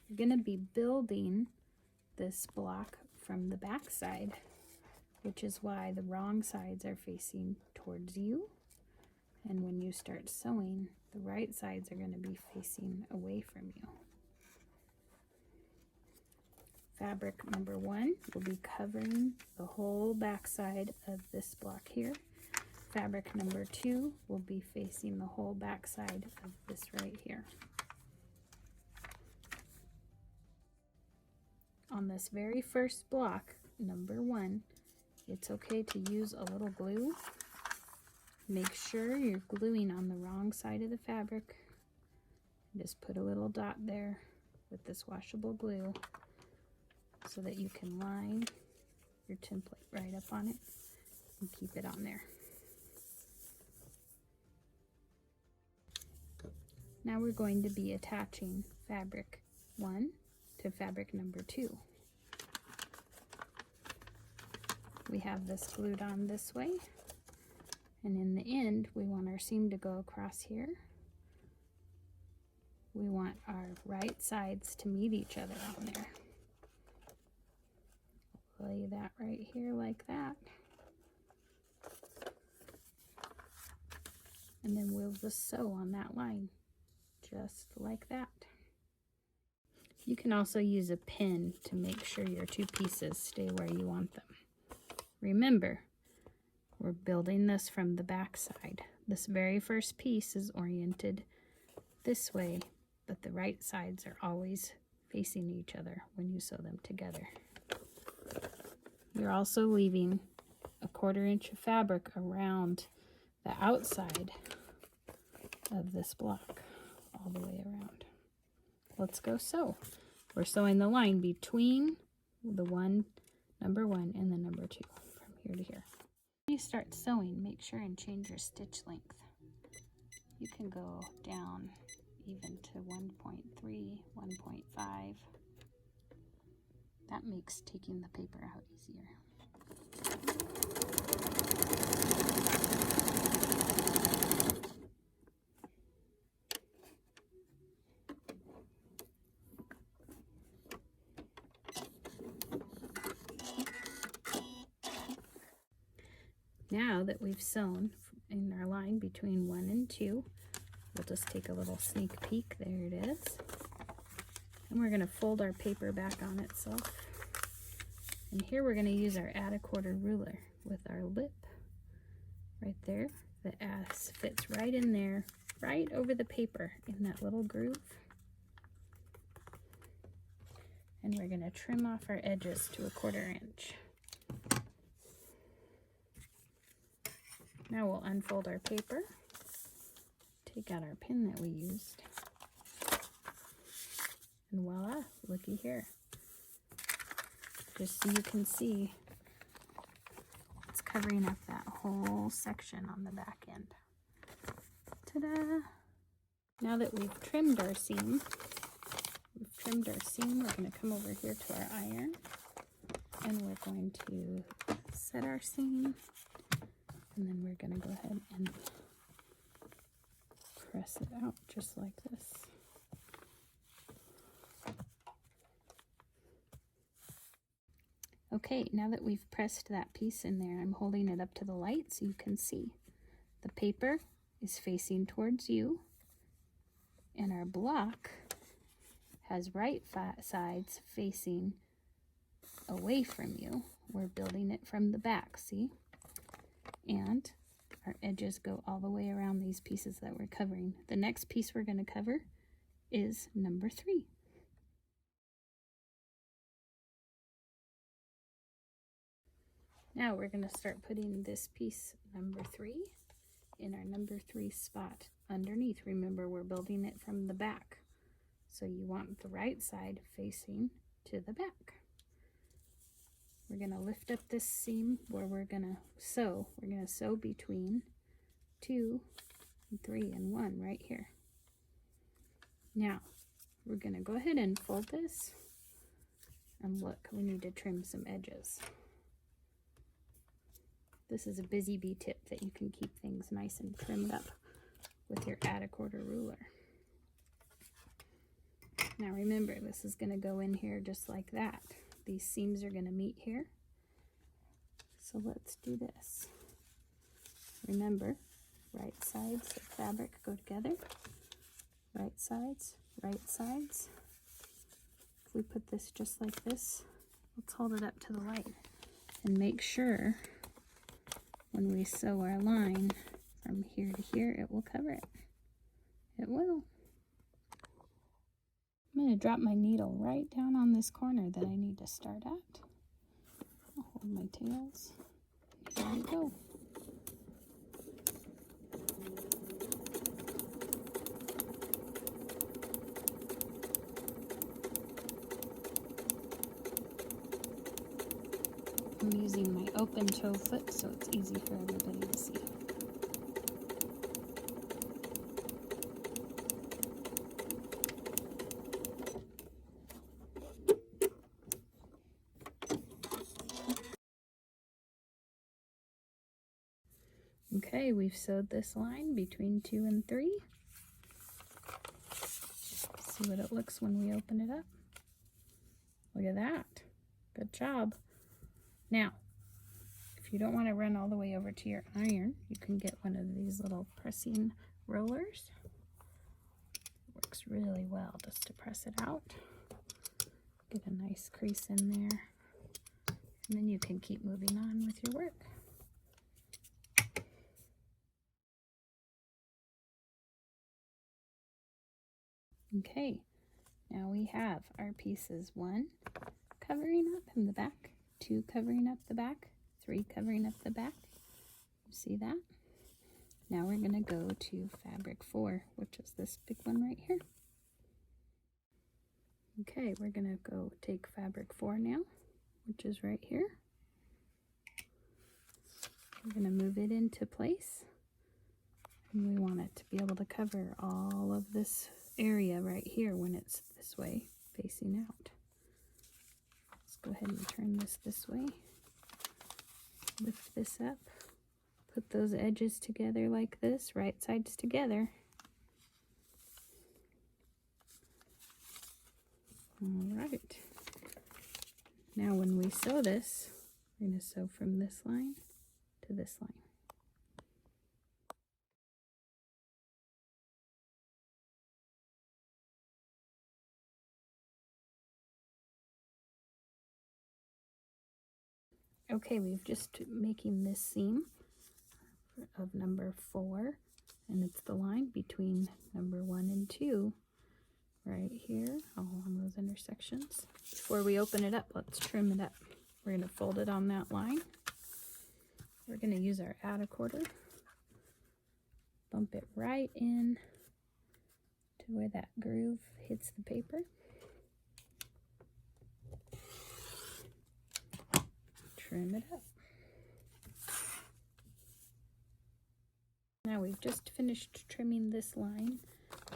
you're going to be building this block from the back side, which is why the wrong sides are facing towards you. And when you start sewing, the right sides are going to be facing away from you. Fabric number 1 will be covering the whole back side of this block here. Fabric number 2 will be facing the whole back side of this right here. On this very first block, number 1, it's okay to use a little glue. Make sure you're gluing on the wrong side of the fabric. Just put a little dot there with this washable glue so that you can line your template right up on it and keep it on there. Now we're going to be attaching fabric 1 to fabric number 2. We have this glued on this way, and in the end we want our seam to go across here. We want our right sides to meet each other on there. Lay that right here like that. And then we'll just sew on that line, just like that. You can also use a pin to make sure your 2 pieces stay where you want them. Remember, we're building this from the back side. This very first piece is oriented this way, but the right sides are always facing each other when you sew them together. You're also leaving a 1/4 inch of fabric around the outside of this block, all the way around. Let's go sew. We're sewing the line between the number 1 and the number 2 from here to here. When you start sewing, make sure and change your stitch length. You can go down even to 1.3, 1.5. That makes taking the paper out easier. Now that we've sewn in our line between 1 and 2, we'll just take a little sneak peek. There it is. And we're going to fold our paper back on itself. And here we're going to use our add a 1/4 ruler with our lip right there. The ass fits right in there, right over the paper in that little groove. And we're going to trim off our edges to a 1/4 inch. Now we'll unfold our paper, take out our pin that we used, and voila, looky here. Just so you can see, it's covering up that whole section on the back end. Ta-da! Now that we've trimmed our seam, we're going to come over here to our iron, and we're going to set our seam. And then we're going to go ahead and press it out just like this. Okay, now that we've pressed that piece in there, I'm holding it up to the light so you can see. The paper is facing towards you, and our block has right sides facing away from you. We're building it from the back, see? And our edges go all the way around these pieces that we're covering. The next piece we're going to cover is number 3. Now we're going to start putting this piece number 3 in our number 3 spot underneath. Remember, we're building it from the back, so you want the right side facing to the back. We're going to lift up this seam where we're going to sew. We're going to sew between 2 and 3 and 1 right here. Now, we're going to go ahead and fold this. And look, we need to trim some edges. This is a busy bee tip that you can keep things nice and trimmed up with your add a 1/4 ruler. Now remember, this is going to go in here just like that. These seams are going to meet here. So let's do this. Remember, right sides of fabric go together. Right sides, right sides. If we put this just like this, let's hold it up to the light and make sure when we sew our line from here to here, it will cover it. It will. I'm going to drop my needle right down on this corner that I need to start at. I'll hold my tails. Here we go. I'm using my open toe foot so it's easy for everybody to see. Okay, we've sewed this line between 2 and 3. See what it looks when we open it up. Look at that. Good job. Now, if you don't want to run all the way over to your iron, you can get one of these little pressing rollers. It works really well just to press it out. Get a nice crease in there. And then you can keep moving on with your work. Okay, now we have our pieces 1 covering up in the back, 2 covering up the back, 3 covering up the back. You see that? Now we're going to go to fabric 4, which is this big one right here. Okay, we're going to go take fabric 4 now, which is right here. We're going to move it into place. And we want it to be able to cover all of this area right here when it's this way facing out. Let's go ahead and turn this way. Lift this up. Put those edges together like this, right sides together. All right. Now when we sew this, we're going to sew from this line to this line. Okay, we've just making this seam of number 4, and it's the line between number 1 and 2 right here along those intersections. Before we open it up, let's trim it up. We're going to fold it on that line. We're going to use our add a quarter, bump it right in to where that groove hits the paper. Trim it up. Now we've just finished trimming this line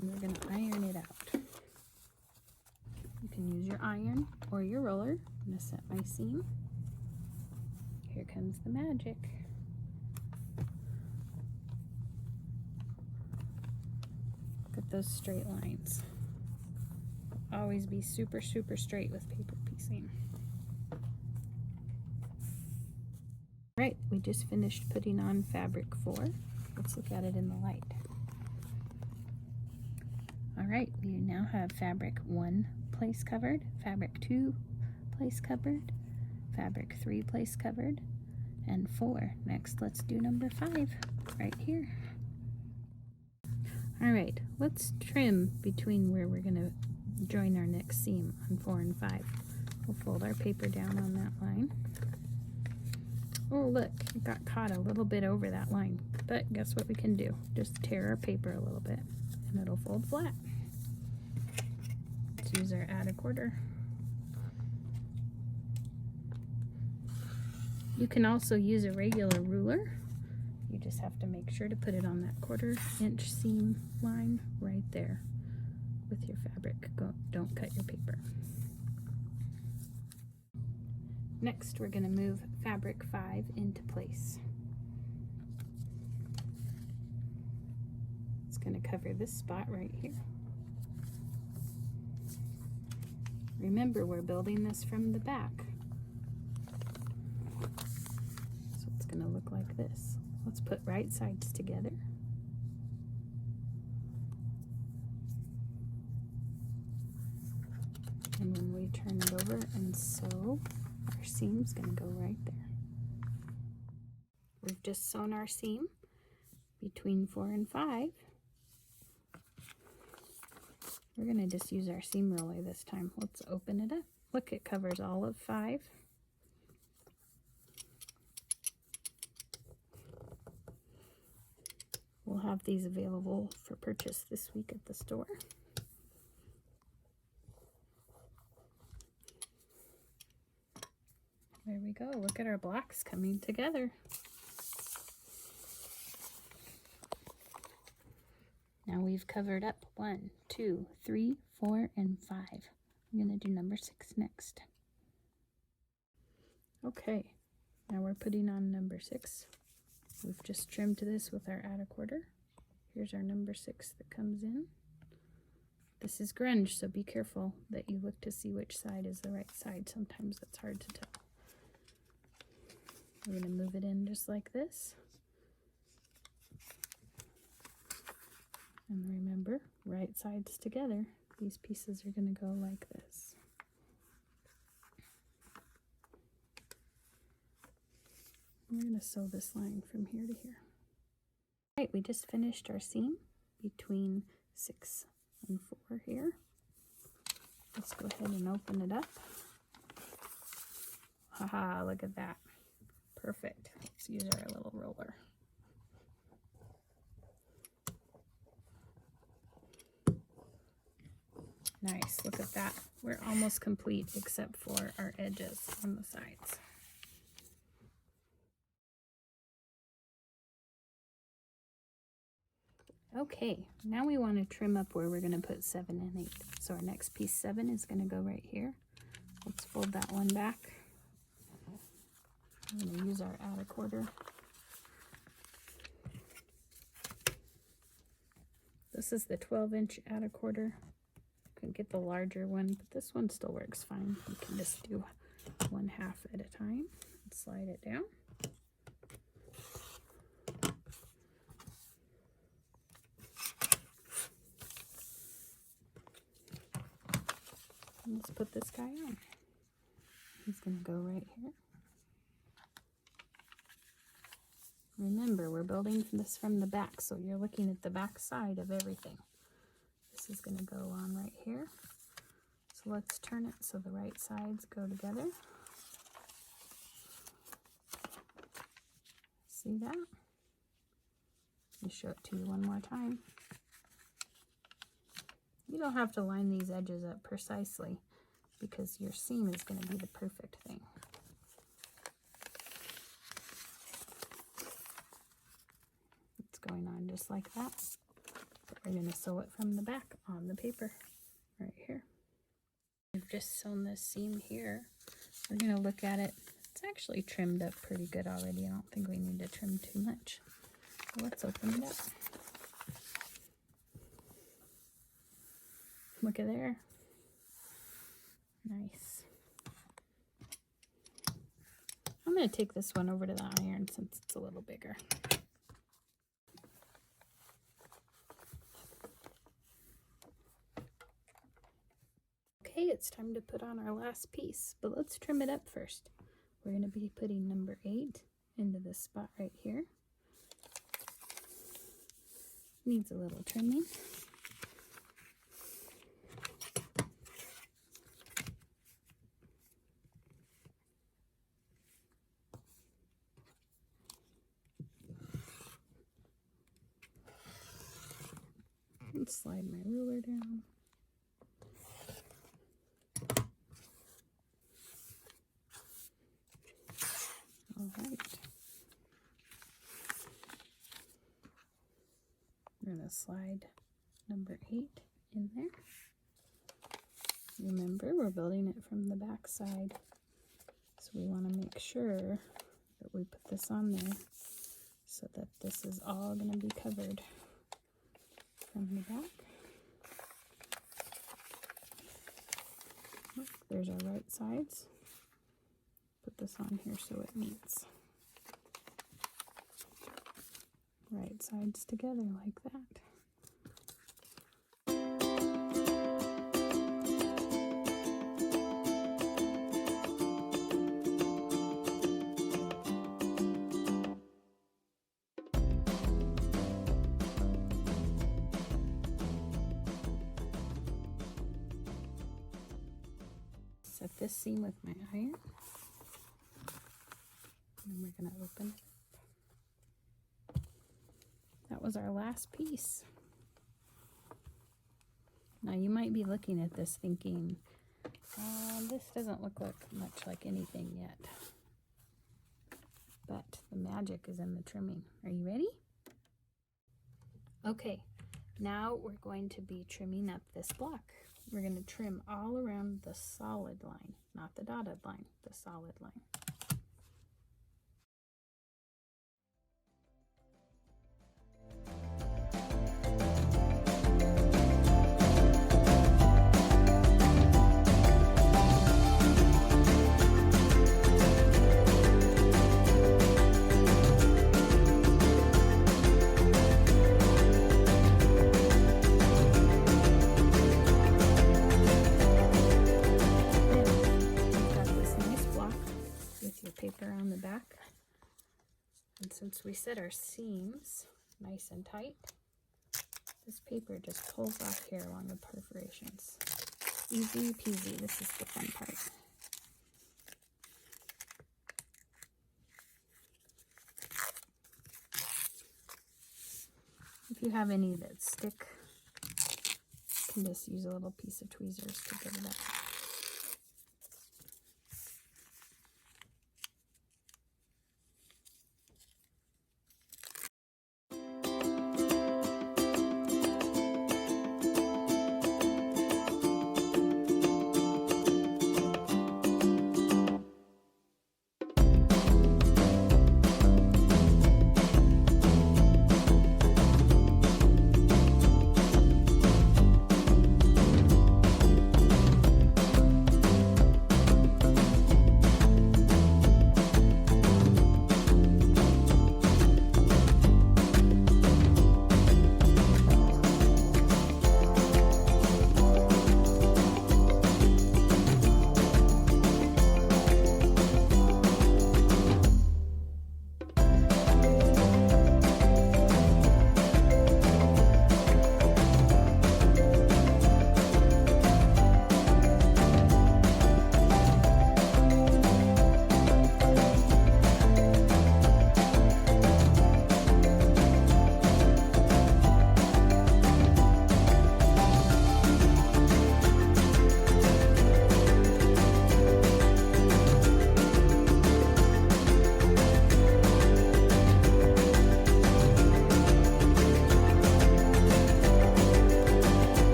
and we're going to iron it out. You can use your iron or your roller. I'm going to set my seam. Here comes the magic. Look at those straight lines. Always be super, super straight with paper piecing. Right, we just finished putting on fabric 4. Let's look at it in the light. All right, we now have fabric 1 place covered, fabric 2 place covered, fabric 3 place covered, and 4. Next, let's do number 5 right here. All right, let's trim between where we're going to join our next seam on 4 and 5. We'll fold our paper down on that line. Oh, look, it got caught a little bit over that line. But guess what we can do? Just tear our paper a little bit and it'll fold flat. Let's use our add a quarter. You can also use a regular ruler. You just have to make sure to put it on that 1/4 inch seam line right there with your fabric. Don't cut your paper. Next, we're going to move fabric 5 into place. It's going to cover this spot right here. Remember, we're building this from the back. So it's going to look like this. Let's put right sides together. And when we turn it over and sew, our seam's going to go right there. We've just sewn our seam between 4 and 5. We're going to just use our seam roller this time. Let's open it up. Look, it covers all of 5. We'll have these available for purchase this week at the store. There we go. Look at our blocks coming together. Now we've covered up 1, 2, 3, 4, and 5. I'm going to do number 6 next. Okay, now we're putting on number 6. We've just trimmed this with our add a quarter. Here's our number 6 that comes in. This is grunge, so be careful that you look to see which side is the right side. Sometimes it's hard to tell. We're going to move it in just like this. And remember, right sides together. These pieces are going to go like this. We're going to sew this line from here to here. All right, we just finished our seam between 6 and 4 here. Let's go ahead and open it up. Haha, look at that. Perfect. Let's use our little roller. Nice, look at that. We're almost complete except for our edges on the sides. Okay, now we want to trim up where we're going to put 7 and 8. So our next piece 7 is going to go right here. Let's fold that one back. I'm going to use our add a quarter. This is the 12-inch add a quarter. Couldn't get the larger one, but this one still works fine. You can just do 1/2 at a time and slide it down. Let's put this guy on. He's going to go right here. Remember, we're building this from the back, so you're looking at the back side of everything. This is going to go on right here. So let's turn it so the right sides go together. See that? Let me show it to you one more time. You don't have to line these edges up precisely because your seam is going to be the perfect thing. It's going on just like that. But we're going to sew it from the back on the paper right here. We've just sewn this seam here. We're going to look at it. It's actually trimmed up pretty good already. I don't think we need to trim too much. So let's open it up. Look at there. Nice. I'm going to take this one over to the iron since it's a little bigger. Okay, it's time to put on our last piece, but let's trim it up first. We're going to be putting number 8 into this spot right here. Needs a little trimming. And slide my ruler down. All right. We're going to slide number 8 in there. Remember, we're building it from the back side, so we want to make sure that we put this on there so that this is all going to be covered from the back. Look, there's our right sides. Put this on here so it meets. Right sides together like that. Set this seam with my iron. And we're going to open it. That was our last piece. Now you might be looking at this thinking, this doesn't look much like anything yet. But the magic is in the trimming. Are you ready? Okay, now we're going to be trimming up this block. We're going to trim all around the solid line, not the dotted line, the solid line. On the back, and since we set our seams nice and tight, this paper just pulls off here along the perforations. Easy peasy. This is the fun part. If you have any that stick, you can just use a little piece of tweezers to get it up.